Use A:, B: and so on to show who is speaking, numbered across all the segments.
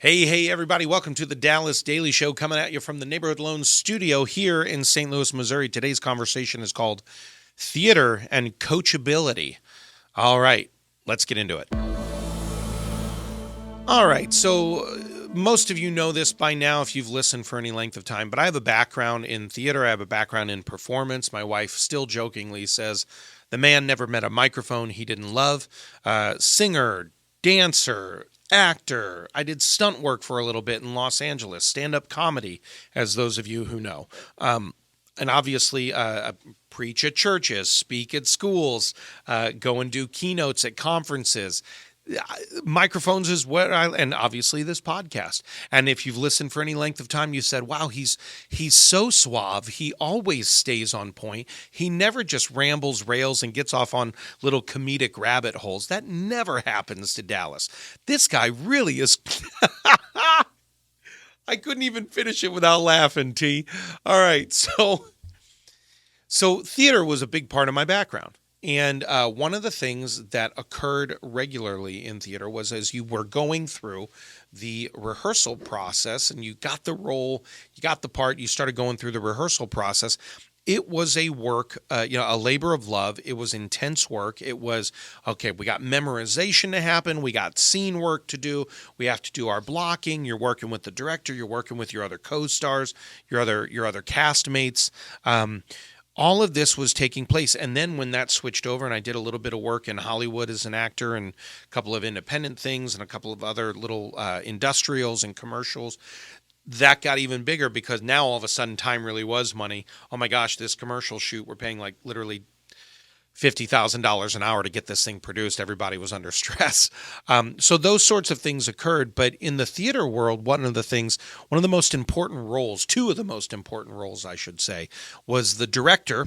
A: Hey, everybody. Welcome to the Dallas Daily Show, coming at you from the Neighborhood Loan Studio here in St. Louis, Missouri. Today's conversation is called Theater and Coachability. All right, let's get into it. All right, so most of you know this by now if you've listened for any length of time, but I have a background in theater. I have a background in performance. My wife still jokingly says the man never met a microphone he didn't love. Singer, dancer, actor. I did stunt work for a little bit in Los Angeles, stand-up comedy, as those of you who know. And obviously, preach at churches, speak at schools, go and do keynotes at conferences. Microphones is what and obviously this podcast. And if you've listened for any length of time, you said, wow, he's so suave. He always stays on point. He never just rambles, rails, and gets off on little comedic rabbit holes. That never happens to Dallas. This guy really is. I couldn't even finish it without laughing, T. All right. So theater was a big part of my background. And one of the things that occurred regularly in theater was as you were going through the rehearsal process and you got the role, you got the part, you started going through the rehearsal process. It was a work, a labor of love. It was intense work. It was, okay, we got memorization to happen. We got scene work to do. We have to do our blocking. You're working with the director. You're working with your other co-stars, your other castmates. All of this was taking place. And then when that switched over and I did a little bit of work in Hollywood as an actor and a couple of independent things and a couple of other little industrials and commercials, that got even bigger because now all of a sudden time really was money. Oh my gosh, this commercial shoot, we're paying like literally $50,000 an hour to get this thing produced. Everybody was under stress. So those sorts of things occurred. But in the theater world, one of the most important roles, two of the most important roles, I should say, was the director,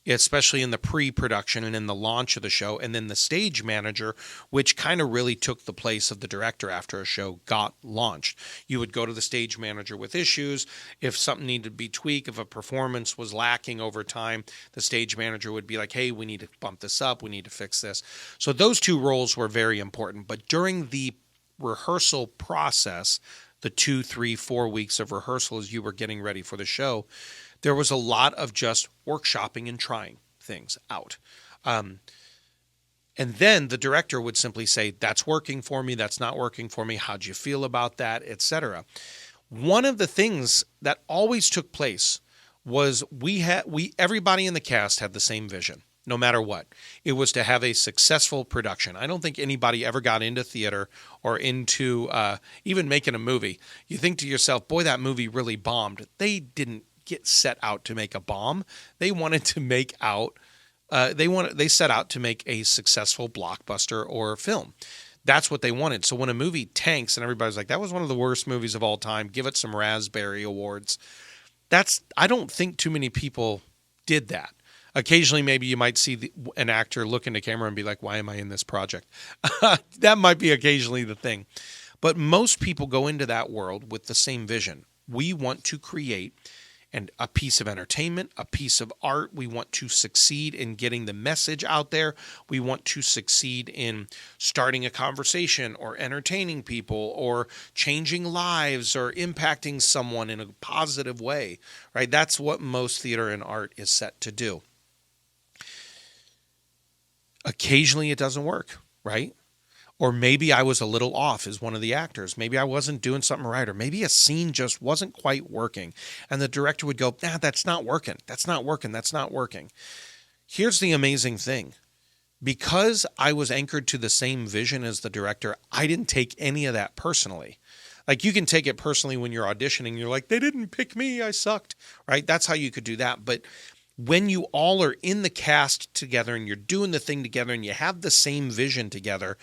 A: especially in the pre-production and in the launch of the show, and then the stage manager, which kind of really took the place of the director after a show got launched. You would go to the stage manager with issues. If something needed to be tweaked, if a performance was lacking over time, the stage manager would be like, hey, we need to bump this up, we need to fix this. So those two roles were very important. But during the rehearsal process, the 2, 3, 4 weeks of rehearsal as you were getting ready for the show, there was a lot of just workshopping and trying things out. And then the director would simply say, that's working for me, that's not working for me, how'd you feel about that, etc. One of the things that always took place was everybody in the cast had the same vision, no matter what. It was to have a successful production. I don't think anybody ever got into theater or into even making a movie. You think to yourself, boy, that movie really bombed. They didn't get set out to make a bomb. They wanted to make out. They set out to make a successful blockbuster or film. That's what they wanted. So when a movie tanks and everybody's like, that was one of the worst movies of all time, give it some Raspberry Awards. I don't think too many people did that. Occasionally, maybe you might see an actor look into camera and be like, why am I in this project? That might be occasionally the thing. But most people go into that world with the same vision. We want to create a piece of entertainment, a piece of art. We want to succeed in getting the message out there. We want to succeed in starting a conversation or entertaining people or changing lives or impacting someone in a positive way, right? That's what most theater and art is set to do. Occasionally it doesn't work, right? Or maybe I was a little off as one of the actors. Maybe I wasn't doing something right. Or maybe a scene just wasn't quite working. And the director would go, that's not working. That's not working. That's not working. Here's the amazing thing. Because I was anchored to the same vision as the director, I didn't take any of that personally. Like you can take it personally when you're auditioning. You're like, they didn't pick me. I sucked, right? That's how you could do that. But when you all are in the cast together and you're doing the thing together and you have the same vision together,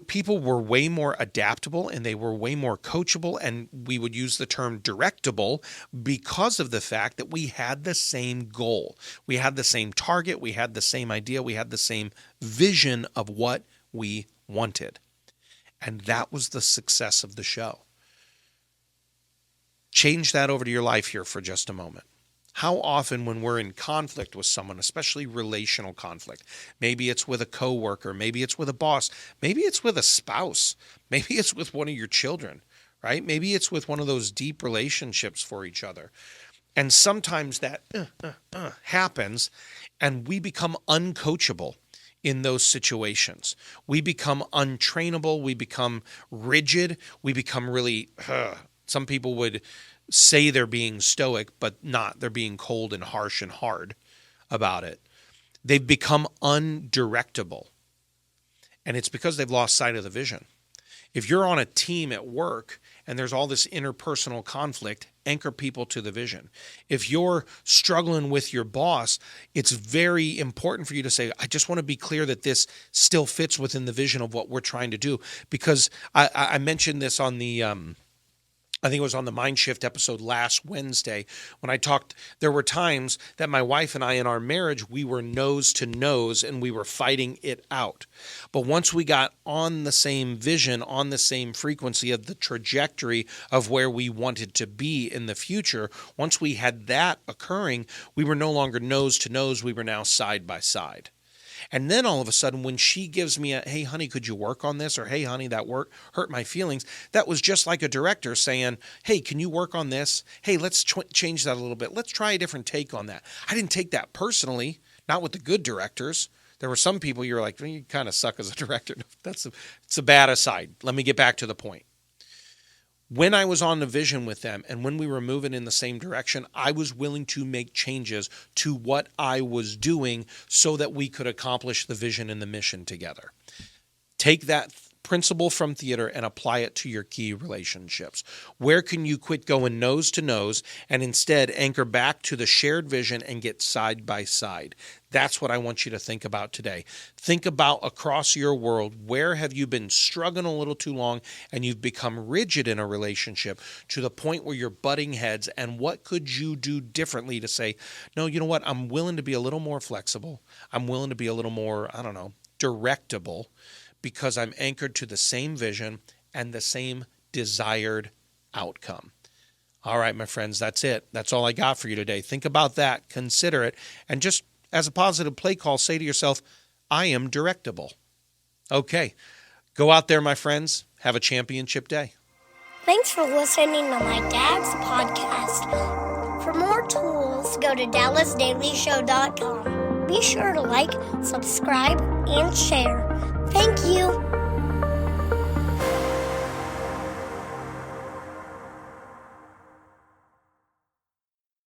A: people were way more adaptable and they were way more coachable, and we would use the term directable because of the fact that we had the same goal. We had the same target. We had the same idea. We had the same vision of what we wanted. And that was the success of the show. Change that over to your life here for just a moment. How often when we're in conflict with someone, especially relational conflict, maybe it's with a coworker, maybe it's with a boss, maybe it's with a spouse, maybe it's with one of your children, right? Maybe it's with one of those deep relationships for each other. And sometimes that happens and we become uncoachable in those situations. We become untrainable. We become rigid. We become really, some people would say they're being stoic, but not. They're being cold and harsh and hard about it. They've become undirectable. And it's because they've lost sight of the vision. If you're on a team at work and there's all this interpersonal conflict, anchor people to the vision. If you're struggling with your boss, it's very important for you to say, I just want to be clear that this still fits within the vision of what we're trying to do. Because I mentioned this on the I think it was on the Mind Shift episode last Wednesday when I talked. There were times that my wife and I in our marriage, we were nose to nose and we were fighting it out. But once we got on the same vision, on the same frequency of the trajectory of where we wanted to be in the future, once we had that occurring, we were no longer nose to nose. We were now side by side. And then all of a sudden, when she gives me a, hey, honey, could you work on this? Or, hey, honey, that work hurt my feelings. That was just like a director saying, hey, can you work on this? Hey, let's change that a little bit. Let's try a different take on that. I didn't take that personally, not with the good directors. There were some people you're like, well, you kind of suck as a director. It's a bad aside. Let me get back to the point. When I was on the vision with them and when we were moving in the same direction, I was willing to make changes to what I was doing so that we could accomplish the vision and the mission together. Take that principle from theater and apply it to your key relationships. Where can you quit going nose to nose and instead anchor back to the shared vision and get side by side? That's what I want you to think about today. Think about across your world, where have you been struggling a little too long and you've become rigid in a relationship to the point where you're butting heads, and what could you do differently to say, no, you know what, I'm willing to be a little more flexible. I'm willing to be a little more, directable, because I'm anchored to the same vision and the same desired outcome. All right, my friends, that's it. That's all I got for you today. Think about that, consider it, and just as a positive play call, say to yourself, I am directable. Okay, go out there, my friends. Have a championship day.
B: Thanks for listening to my dad's podcast. For more tools, go to dallasdailyshow.com. Be sure to like, subscribe, and share. Thank you.